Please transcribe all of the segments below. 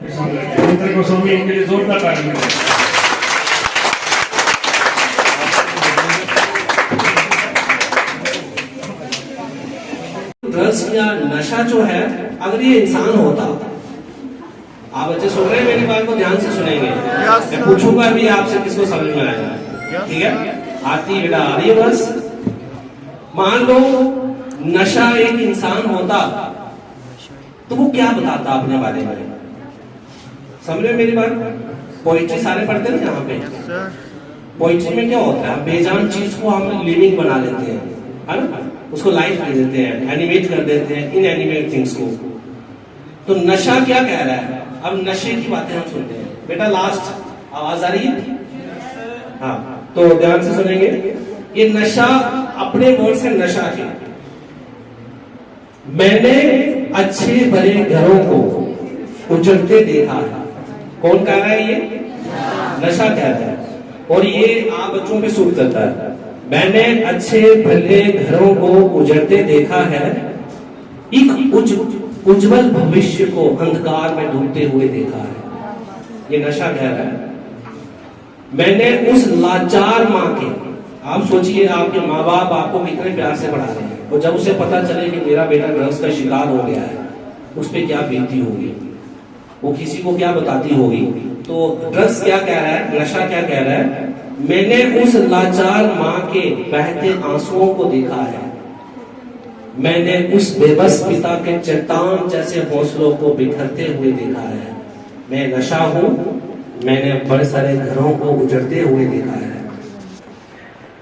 गोस्वामी इनके लिए जोरदार ताली बजाएं। ड्रग्स या नशा जो है, अगर ये इंसान होता, आप बच्चे सुन रहे हैं मेरी बात को ध्यान से सुनेंगे, मैं पूछूंगा भी आपसे किसको समझ में आएगा, ठीक है? आती बेटा आ रही है बस। मान लो नशा एक इंसान होता तो वो क्या बताता अपने बारे में? समझ रहे मेरी बात? पोइट्री सारे पढ़ते हैं यहाँ पे। पोइट्री में क्या होता है, बेजान चीज को हम लिविंग बना लेते हैं, है ना? उसको लाइफ दे देते हैं, एनिमेट कर देते हैं इनएनिमेट थिंग्स को। तो नशा क्या कह रहा है? अब नशे की बातें हम सुनते हैं। बेटा लास्ट आवाज आ रही है? हाँ, तो ध्यान से सुनेंगे। ये नशा अपने वर्ड से नशा है। मैंने अच्छे भले घरों को उजड़ते देखा है। कौन कह रहा है? ये नशा कह रहा है, और ये आप बच्चों पे सूट करता है। मैंने अच्छे भले घरों को उजड़ते देखा है, एक उज्जवल भविष्य को अंधकार में डूबते हुए देखा है। ये नशा कह रहा है। मैंने उस लाचार माँ के, आप सोचिए आपके माँ बाप आपको कितने प्यार से पढ़ा रहे हैं, और जब उसे पता चले कि मेरा बेटा ड्रग्स का शिकार हो गया है, उस पर क्या बीतती होगी, वो किसी को क्या बताती होगी। तो ड्रग्स क्या कह रहा है, नशा क्या कह रहा है? मैंने उस लाचार माँ के बहते आंसुओं को देखा है, मैंने उस बेबस पिता के चट्टान जैसे हौसलों को बिखरते हुए देखा है। मैं नशा हूं, मैंने बड़े सारे घरों को उजड़ते हुए देखा है।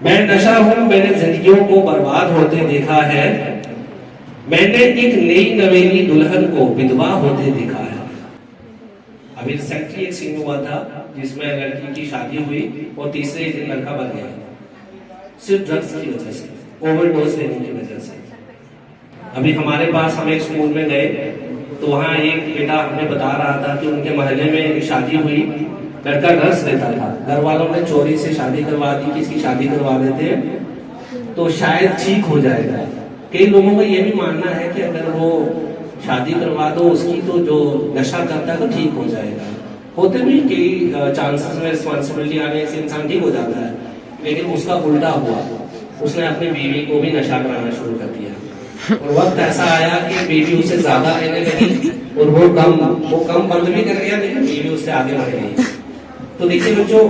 मैं नशा हूं, मैंने जिंदगियों को बर्बाद होते देखा है। मैंने एक नई नवेली दुल्हन को विधवा होते देखा है। अभी रिसेंटली एक सीन हुआ था जिसमें लड़की की शादी हुई और तीसरे दिन लड़का बन गया, सिर्फ ड्रग्स की वजह से, ओवरडोज लेने की वजह से। अभी हमारे पास हम एक स्कूल में गए तो वहाँ एक बेटा हमें बता रहा था कि उनके मोहल्ले में एक शादी हुई, लड़का ड्रग्स लेता था, घर वालों ने चोरी से शादी करवा दी, किसकी शादी करवा देते हैं तो शायद ठीक हो जाएगा। कई लोगों का ये भी मानना है कि अगर वो शादी करवा दो उसकी तो जो नशा करता है तो ठीक हो जाएगा। होते भी कई चांसेस में रिस्पॉन्सिबिलिटी आने से इंसान ठीक हो जाता है, लेकिन उसका उल्टा हुआ, उसने अपनी बीवी को भी नशा कराना शुरू कर दिया, और वक्त ऐसा आया कि बीवी उससे ज्यादा लेने लगी और वो कम बंद भी कर गया, लेकिन बीवी उससे आगे बढ़ गई। तो देखिए बच्चों,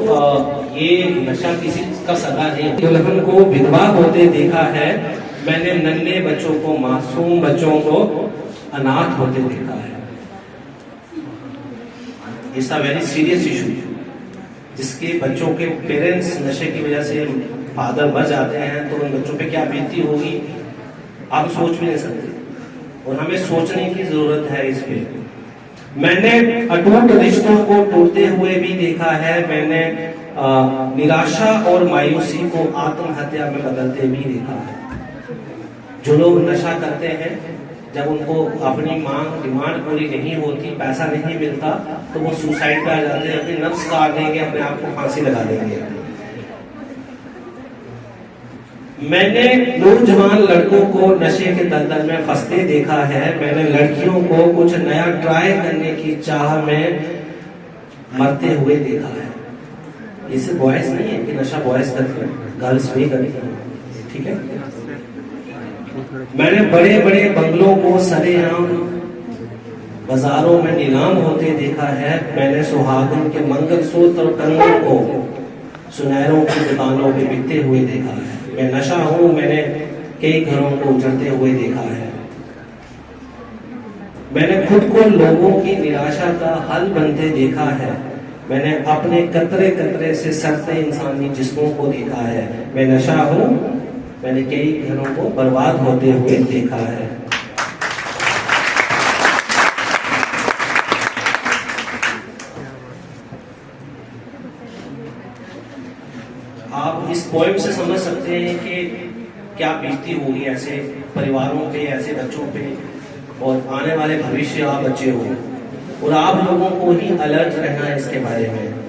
ये नशा किसी का सगा नहीं। दुल्हन को विधवा होते देखा है, मैंने नन्हे बच्चों को, मासूम बच्चों को अनाथ होते देखा है। It's a very serious issue, जिसके बच्चों के पेरेंट्स नशे की वजह से फादर मर जाते हैं तो उन बच्चों पे क्या बीतती होगी आप सोच भी नहीं सकते, और हमें सोचने की जरूरत है इस पे। मैंने अटूट रिश्तों को टूटते हुए भी देखा है, मैंने निराशा और मायूसी को आत्महत्या में बदलते भी देखा है। जो लोग नशा करते हैं, जब उनको अपनी डिमांड पूरी नहीं होती, पैसा नहीं मिलता, तो वो सुसाइड पे आ जाते हैं, अपनी नफ्स काट देंगे, अपने आप को फांसी लगा देंगे। मैंने नौजवान लड़कों को नशे के दलदल में फंसते देखा है, मैंने लड़कियों को कुछ नया ट्राई करने की चाह में मरते हुए देखा है। इसे बॉयज नहीं है कि नशा बॉयज करते हैं, गर्ल्स भी करते हैं, ठीक है? मैंने बड़े बड़े बंगलों को सरेआम बाजारों में नीलाम होते देखा है, मैंने सुहागन के मंगलसूत्र और कंगन को सुनहरों की दुकानों पे बिकते हुए देखा है। मैं नशा हूं, मैंने कई घरों को उजड़ते हुए देखा है। मैंने खुद को लोगों की निराशा का हल बनते देखा है, मैंने अपने कतरे कतरे से सड़ते इंसानी जिस्मों को देखा है। मैं नशा हूं, मैंने कई घरों को बर्बाद होते हुए देखा है। आप इस पोएम से समझ सकते हैं कि क्या बीतती होगी ऐसे परिवारों पे, ऐसे बच्चों पे, और आने वाले भविष्य आप बच्चे हो, और आप लोगों को ही अलर्ट रहना है इसके बारे में।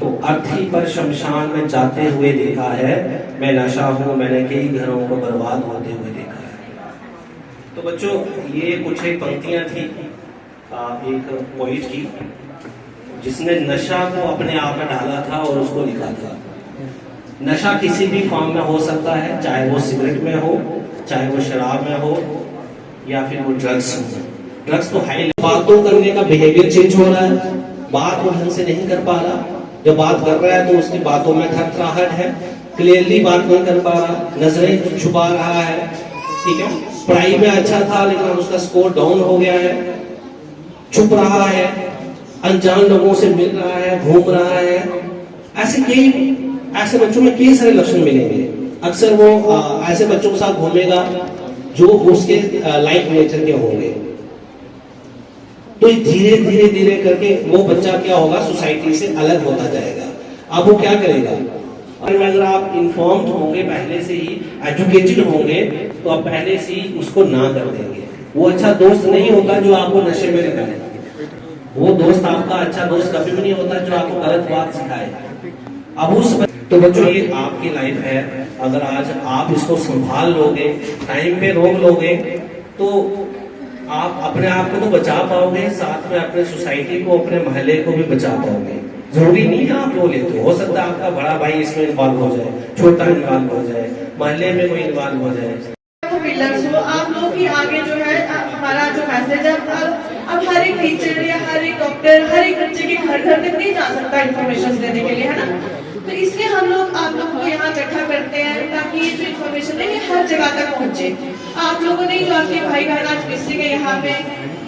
तो अर्थी पर शमशान में जाते हुए देखा है, मैं नशा हूं, मैंने कई घरों को बर्बाद होते हुए देखा है। तो बच्चों, ये कुछ एक पंक्तियां थी एक पोइट की, जिसने नशा को अपने आप में डाला था और उसको लिखा था। नशा किसी भी फॉर्म में हो सकता है, चाहे वो सिगरेट में हो, चाहे वो शराब में हो, या फिर वो ड्रग्स हो। ड्रग्स तो हाई बातों करने का बिहेवियर चेंज हो रहा है, बात वो ढंग से नहीं कर पा रहा, जब बात कर रहा है तो उसकी बातों में थरथराहट है, क्लियरली बात नहीं कर पा रहा, नजरें छुपा रहा है, ठीक है। पढ़ाई में अच्छा था लेकिन उसका स्कोर डाउन हो गया है, छुप रहा है, अनजान लोगों से मिल रहा है, घूम रहा है। ऐसे बच्चों में कई सारे लक्षण मिलेंगे। अक्सर वो ऐसे बच्चों के साथ घूमेगा जो उसके लाइफ नेचर के होंगे। तो धीरे धीरे धीरे करके वो बच्चा क्या होगा, सोसाइटी से अलग होता जाएगा। अब वो क्या करेगा, और अगर आप इन्फॉर्म्ड होंगे, पहले से ही एजुकेटेड होंगे, तो आप पहले से ही उसको ना कर देंगे। वो अच्छा दोस्त नहीं होता जो आपको नशे में लगाए, वो दोस्त आपका अच्छा दोस्त कभी भी नहीं होता जो आपको गलत बात सिखाए। अब उस तो बच्चों ये आपकी लाइफ है, अगर आज आप इसको संभाल लोगे, टाइम पे रोक लोगे, तो आप अपने आप को तो बचा पाओगे, साथ में अपने सोसाइटी को, अपने मोहल्ले को भी बचा पाओगे। जरूरी नहीं है आप लो लेते हो सकता है आपका बड़ा भाई इसमें इन्वॉल्व हो जाए, छोटा इन्वॉल्व हो जाए, मोहल्ले में कोई इन्वॉल्व हो जाए। आप लोग की आगे जो है हमारा जो मैसेज है, अब हर एक टीचर या हर एक डॉक्टर हर एक बच्चे के घर घर तक नहीं जा सकता इन्फॉर्मेशन देने के लिए, है ना। तो इसलिए हम लोग आप लोगों को यहाँ इकट्ठा करते हैं ताकि ये जो इन्फॉर्मेशन है ये हर जगह तक पहुँचे। आप लोगों ने जो आपके भाई बहन आज मिसिंग है यहाँ पे,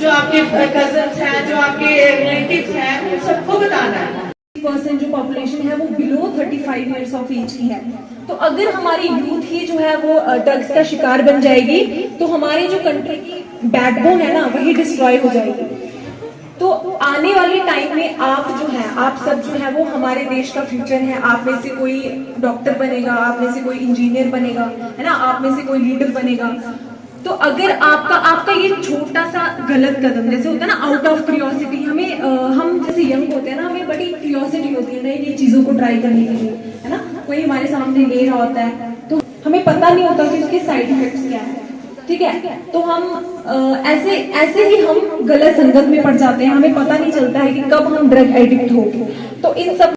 जो आपके कजन्स हैं, जो आपके रिलेटिव्स हैं, उन सबको बताना है। % जो पॉपुलेशन है वो बिलो 35 ईयर्स ऑफ एज की है। तो अगर हमारी यूथ ही जो है वो ड्रग्स का शिकार बन जाएगी तो हमारी जो कंट्री की बैकबोन है ना वही डिस्ट्रॉय हो जाएगी। तो आने वाले टाइम में आप जो है, आप सब जो है वो हमारे देश का फ्यूचर है। आप में से कोई डॉक्टर बनेगा, आप में से कोई इंजीनियर बनेगा, है ना, आप में से कोई लीडर बनेगा। तो अगर आपका ये छोटा सा गलत कदम, जैसे होता है ना आउट ऑफ क्यूरियोसिटी, हम जैसे यंग होते हैं ना, हमें बड़ी क्यूरियोसिटी होती है नई नई चीजों को ट्राई करने के लिए, है ना। कोई हमारे सामने ले रहा होता है तो हमें पता नहीं होता कि उसके साइड इफेक्ट्स क्या है, ठीक है। तो हम ऐसे ही हम गलत संगत में पड़ जाते हैं, हमें पता नहीं चलता है कि कब हम ड्रग एडिक्ट हो। तो इन सब